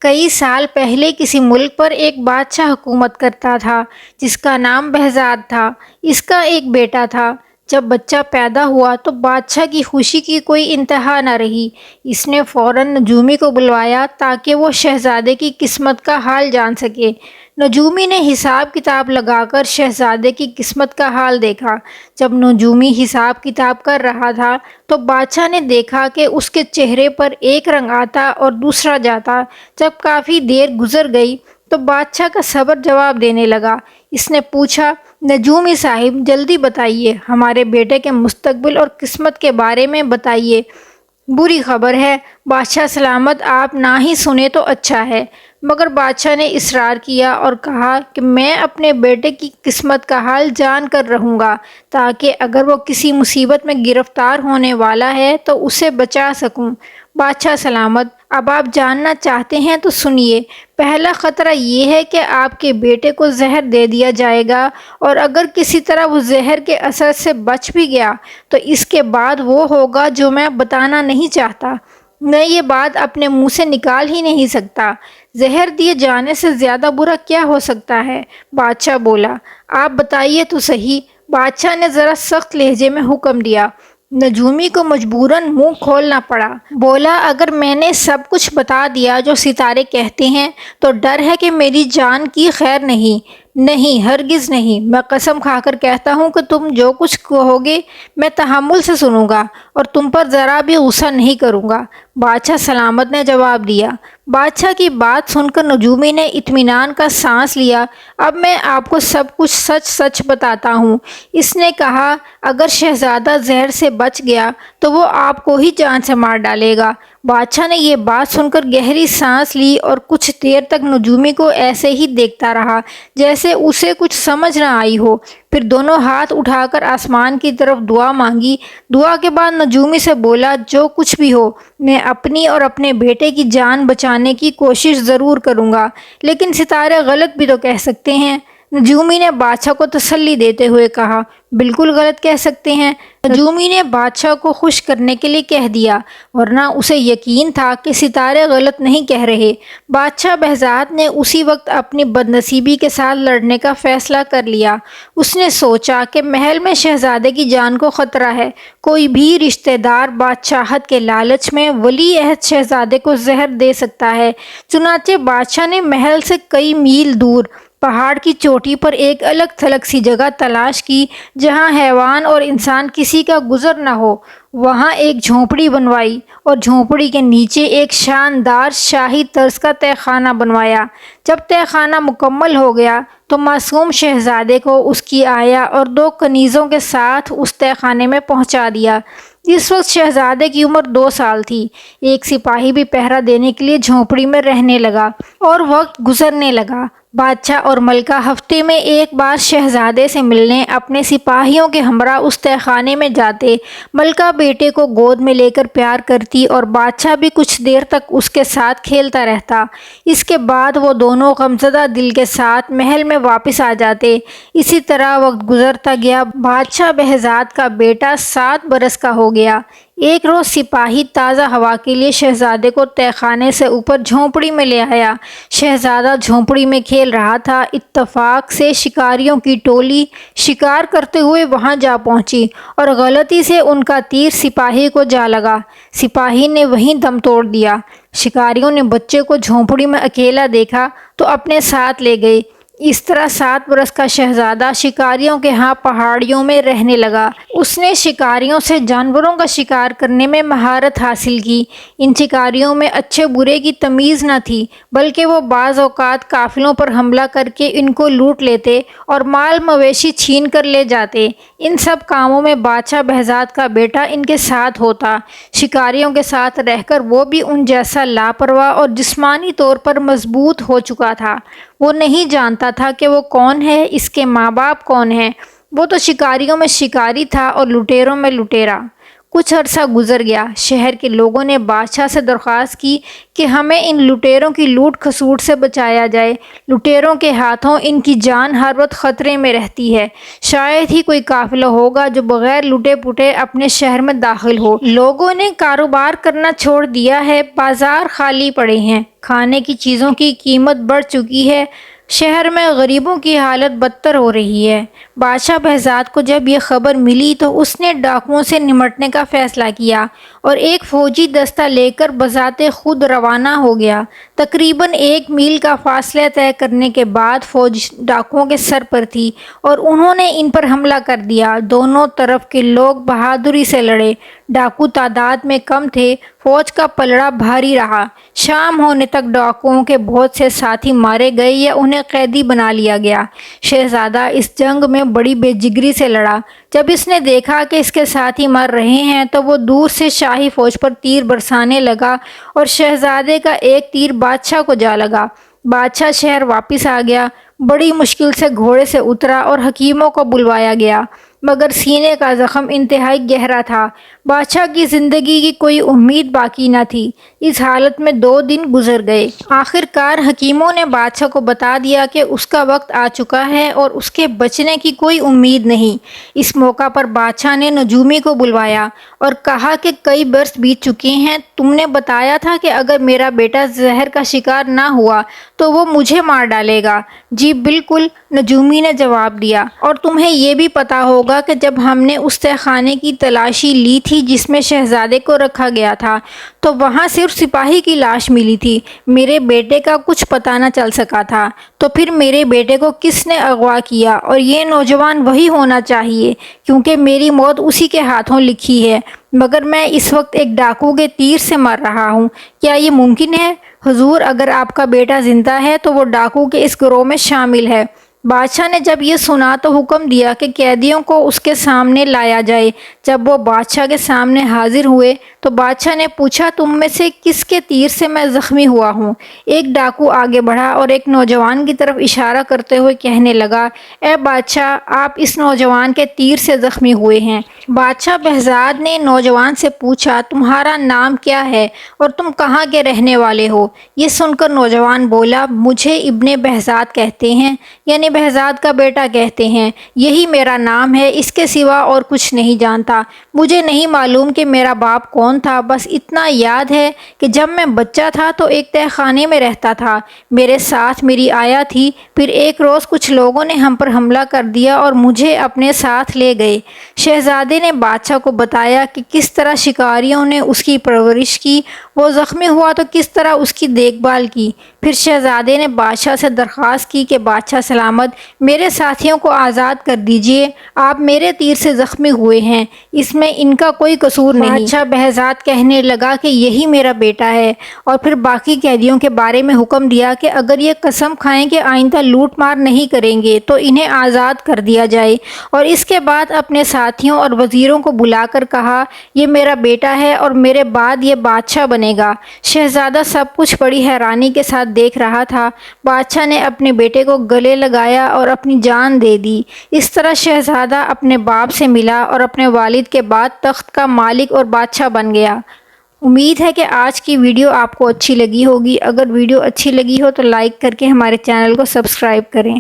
کئی سال پہلے کسی ملک پر ایک بادشاہ حکومت کرتا تھا جس کا نام بہزاد تھا۔ اس کا ایک بیٹا تھا۔ جب بچہ پیدا ہوا تو بادشاہ کی خوشی کی کوئی انتہا نہ رہی۔ اس نے فوراً نجومی کو بلوایا تاکہ وہ شہزادے کی قسمت کا حال جان سکے۔ نجومی نے حساب کتاب لگا کر شہزادے کی قسمت کا حال دیکھا۔ جب نجومی حساب کتاب کر رہا تھا تو بادشاہ نے دیکھا کہ اس کے چہرے پر ایک رنگ آتا اور دوسرا جاتا۔ جب کافی دیر گزر گئی تو بادشاہ کا صبر جواب دینے لگا۔ اس نے پوچھا، نجومی صاحب جلدی بتائیے، ہمارے بیٹے کے مستقبل اور قسمت کے بارے میں بتائیے۔ بری خبر ہے بادشاہ سلامت، آپ نہ ہی سنیں تو اچھا ہے۔ مگر بادشاہ نے اصرار کیا اور کہا کہ میں اپنے بیٹے کی قسمت کا حال جان کر رہوں گا تاکہ اگر وہ کسی مصیبت میں گرفتار ہونے والا ہے تو اسے بچا سکوں۔ بادشاہ سلامت، اب آپ جاننا چاہتے ہیں تو سنیے۔ پہلا خطرہ یہ ہے کہ آپ کے بیٹے کو زہر دے دیا جائے گا، اور اگر کسی طرح وہ زہر کے اثر سے بچ بھی گیا تو اس کے بعد وہ ہوگا جو میں بتانا نہیں چاہتا۔ میں یہ بات اپنے منہ سے نکال ہی نہیں سکتا۔ زہر دیے جانے سے زیادہ برا کیا ہو سکتا ہے؟ بادشاہ بولا، آپ بتائیے تو صحیح۔ بادشاہ نے ذرا سخت لہجے میں حکم دیا۔ نجومی کو مجبوراً منہ کھولنا پڑا۔ بولا، اگر میں نے سب کچھ بتا دیا جو ستارے کہتے ہیں تو ڈر ہے کہ میری جان کی خیر نہیں۔ نہیں، ہرگز نہیں۔ میں قسم کھا کر کہتا ہوں کہ تم جو کچھ کہو گے میں تحمل سے سنوں گا اور تم پر ذرا بھی غصہ نہیں کروں گا، بادشاہ سلامت نے جواب دیا۔ بادشاہ کی بات سن کر نجومی نے اطمینان کا سانس لیا۔ اب میں آپ کو سب کچھ سچ سچ بتاتا ہوں۔ اس نے کہا، اگر شہزادہ زہر سے بچ گیا تو وہ آپ کو ہی جان سے مار ڈالے گا۔ بادشاہ نے یہ بات سن کر گہری سانس لی اور کچھ دیر تک نجومی کو ایسے ہی دیکھتا رہا جیسے اسے کچھ سمجھ نہ آئی ہو۔ پھر دونوں ہاتھ اٹھا کر آسمان کی طرف دعا مانگی۔ دعا کے بعد نجومی سے بولا، جو کچھ بھی ہو میں اپنی اور اپنے بیٹے کی جان بچانے کی کوشش ضرور کروں گا، لیکن ستارے غلط بھی تو کہہ سکتے ہیں۔ نجومی نے بادشاہ کو تسلی دیتے ہوئے کہا، بالکل غلط کہہ سکتے ہیں۔ نجومی نے بادشاہ کو خوش کرنے کے لیے کہہ دیا، ورنہ اسے یقین تھا کہ ستارے غلط نہیں کہہ رہے۔ بادشاہ بہزاد نے اسی وقت اپنی بدنصیبی کے ساتھ لڑنے کا فیصلہ کر لیا۔ اس نے سوچا کہ محل میں شہزادے کی جان کو خطرہ ہے۔ کوئی بھی رشتہ دار بادشاہت کے لالچ میں ولی عہد شہزادے کو زہر دے سکتا ہے۔ چنانچہ بادشاہ نے محل سے کئی میل دور پہاڑ کی چوٹی پر ایک الگ تھلگ سی جگہ تلاش کی جہاں حیوان اور انسان کسی کا گزر نہ ہو۔ وہاں ایک جھونپڑی بنوائی اور جھونپڑی کے نیچے ایک شاندار شاہی طرز کا تہہ خانہ بنوایا۔ جب تہہ خانہ مکمل ہو گیا تو معصوم شہزادے کو اس کی آیا اور 2 کنیزوں کے ساتھ اس تہہ خانے میں پہنچا دیا۔ اس وقت شہزادے کی عمر 2 سال تھی۔ ایک سپاہی بھی پہرا دینے کے لیے جھونپڑی میں رہنے لگا اور وقت گزرنے لگا۔ بادشاہ اور ملکہ ہفتے میں ایک بار شہزادے سے ملنے اپنے سپاہیوں کے ہمراہ اس تہہ خانے میں جاتے۔ ملکہ بیٹے کو گود میں لے کر پیار کرتی اور بادشاہ بھی کچھ دیر تک اس کے ساتھ کھیلتا رہتا۔ اس کے بعد وہ دونوں غمزدہ دل کے ساتھ محل میں واپس آ جاتے۔ اسی طرح وقت گزرتا گیا۔ بادشاہ بہزاد کا بیٹا 7 برس کا ہو گیا۔ ایک روز سپاہی تازہ ہوا کے لیے شہزادے کو تہہ خانے سے اوپر جھونپڑی میں لے آیا۔ شہزادہ جھونپڑی میں کھیل رہا تھا۔ اتفاق سے شکاریوں کی ٹولی شکار کرتے ہوئے وہاں جا پہنچی اور غلطی سے ان کا تیر سپاہی کو جا لگا۔ سپاہی نے وہیں دم توڑ دیا۔ شکاریوں نے بچے کو جھونپڑی میں اکیلا دیکھا تو اپنے ساتھ لے گئے۔ اس طرح 7 برس کا شہزادہ شکاریوں کے ہاں پہاڑیوں میں رہنے لگا۔ اس نے شکاریوں سے جانوروں کا شکار کرنے میں مہارت حاصل کی۔ ان شکاریوں میں اچھے برے کی تمیز نہ تھی، بلکہ وہ بعض اوقات قافلوں پر حملہ کر کے ان کو لوٹ لیتے اور مال مویشی چھین کر لے جاتے۔ ان سب کاموں میں بادشاہ بہزاد کا بیٹا ان کے ساتھ ہوتا۔ شکاریوں کے ساتھ رہ کر وہ بھی ان جیسا لاپرواہ اور جسمانی طور پر مضبوط ہو چکا تھا۔ وہ نہیں جانتا تھا کہ وہ کون ہے، اس کے ماں باپ کون ہیں۔ وہ تو شکاریوں میں شکاری تھا اور لٹیروں میں لٹیرا۔ کچھ عرصہ گزر گیا۔ شہر کے لوگوں نے بادشاہ سے درخواست کی کہ ہمیں ان لٹیروں کی لوٹ کھسوٹ سے بچایا جائے۔ لٹیروں کے ہاتھوں ان کی جان ہر وقت خطرے میں رہتی ہے۔ شاید ہی کوئی قافلہ ہوگا جو بغیر لٹے پٹے اپنے شہر میں داخل ہو۔ لوگوں نے کاروبار کرنا چھوڑ دیا ہے، بازار خالی پڑے ہیں، کھانے کی چیزوں کی قیمت بڑھ چکی ہے، شہر میں غریبوں کی حالت بدتر ہو رہی ہے۔ بادشاہ بہزاد کو جب یہ خبر ملی تو اس نے ڈاکوؤں سے نمٹنے کا فیصلہ کیا اور ایک فوجی دستہ لے کر بذات خود روانہ ہو گیا۔ تقریباً 1 میل کا فاصلہ طے کرنے کے بعد فوج ڈاکوؤں کے سر پر تھی اور انہوں نے ان پر حملہ کر دیا۔ دونوں طرف کے لوگ بہادری سے لڑے۔ ڈاکو تعداد میں کم تھے، فوج کا پلڑا بھاری رہا۔ شام ہونے تک ڈاکوؤں کے بہت سے ساتھی مارے گئے یا انہیں قیدی بنا لیا گیا۔ شہزادہ اس جنگ میں بڑی بے جگری سے لڑا۔ جب اس نے دیکھا کہ اس کے ساتھی مر رہے ہیں تو وہ دور سے شاہی فوج پر تیر برسانے لگا اور شہزادے کا ایک تیر بادشاہ کو جا لگا۔ بادشاہ شہر واپس آ گیا، بڑی مشکل سے گھوڑے سے اترا اور حکیموں کو بلوایا گیا، مگر سینے کا زخم انتہائی گہرا تھا۔ بادشاہ کی زندگی کی کوئی امید باقی نہ تھی۔ اس حالت میں 2 دن گزر گئے۔ آخر کار حکیموں نے بادشاہ کو بتا دیا کہ اس کا وقت آ چکا ہے اور اس کے بچنے کی کوئی امید نہیں۔ اس موقع پر بادشاہ نے نجومی کو بلوایا اور کہا کہ کئی برس بیت چکے ہیں، تم نے بتایا تھا کہ اگر میرا بیٹا زہر کا شکار نہ ہوا تو وہ مجھے مار ڈالے گا۔ جی بالکل، نجومی نے جواب دیا، اور تمہیں یہ بھی پتا ہوگا کہ جب ہم نے اس تہہ خانے کی تلاشی لی تھی جس میں شہزادے کو رکھا گیا تھا تو وہاں صرف سپاہی کی لاش ملی تھی، میرے بیٹے کا کچھ پتہ نہ چل سکا تھا۔ تو پھر میرے بیٹے کو کس نے اغوا کیا؟ اور یہ نوجوان وہی ہونا چاہیے کیونکہ میری موت اسی کے ہاتھوں لکھی ہے، مگر میں اس وقت ایک ڈاکو کے تیر سے مر رہا ہوں۔ کیا یہ ممکن ہے؟ حضور، اگر آپ کا بیٹا زندہ ہے تو وہ ڈاکو کے اس گروہ میں شامل ہے۔ بادشاہ نے جب یہ سنا تو حکم دیا کہ قیدیوں کو اس کے سامنے لایا جائے۔ جب وہ بادشاہ کے سامنے حاضر ہوئے تو بادشاہ نے پوچھا، تم میں سے کس کے تیر سے میں زخمی ہوا ہوں؟ ایک ڈاکو آگے بڑھا اور ایک نوجوان کی طرف اشارہ کرتے ہوئے کہنے لگا، اے بادشاہ، آپ اس نوجوان کے تیر سے زخمی ہوئے ہیں۔ بادشاہ بہزاد نے نوجوان سے پوچھا، تمہارا نام کیا ہے اور تم کہاں کے رہنے والے ہو؟ یہ سن کر نوجوان بولا، مجھے ابن بہزاد کہتے ہیں، یعنی بہزاد کا بیٹا کہتے ہیں، یہی میرا نام ہے، اس کے سوا اور کچھ نہیں جانتا۔ مجھے نہیں معلوم کہ میرا باپ کون تھا، بس اتنا یاد ہے کہ جب میں بچہ تھا تو ایک تہہ خانے میں رہتا تھا، میرے ساتھ میری آیا تھی، پھر ایک روز کچھ لوگوں نے ہم پر حملہ کر دیا اور مجھے اپنے ساتھ لے گئے۔ شہزادے نے بادشاہ کو بتایا کہ کس طرح شکاریوں نے اس کی پرورش کی، وہ زخمی ہوا تو کس طرح اس کی دیکھ بھال کی۔ پھر شہزادے نے بادشاہ سے درخواست کی کہ بادشاہ سلامت، میرے ساتھیوں کو آزاد کر دیجیے، آپ میرے تیر سے زخمی ہوئے ہیں، اس میں ان کا کوئی قصور نہیں۔ بادشاہ بہزاد کہنے لگا کہ یہی میرا بیٹا ہے، اور پھر باقی قیدیوں کے بارے میں حکم دیا کہ اگر یہ قسم کھائیں کہ آئندہ لوٹ مار نہیں کریں گے تو انہیں آزاد کر دیا جائے، اور اس کے بعد اپنے ساتھیوں اور وزیروں کو بلا کر کہا، یہ میرا بیٹا ہے اور میرے بعد یہ بادشاہ بنے گا۔ شہزادہ سب کچھ بڑی حیرانی کے ساتھ دیکھ رہا تھا۔ بادشاہ نے اپنے بیٹے کو گلے لگایا اور اپنی جان دے دی۔ اس طرح شہزادہ اپنے باپ سے ملا اور اپنے والد کے بعد تخت کا مالک اور بادشاہ بن گیا۔ امید ہے کہ آج کی ویڈیو آپ کو اچھی لگی ہوگی۔ اگر ویڈیو اچھی لگی ہو تو لائک کر کے ہمارے چینل کو سبسکرائب کریں۔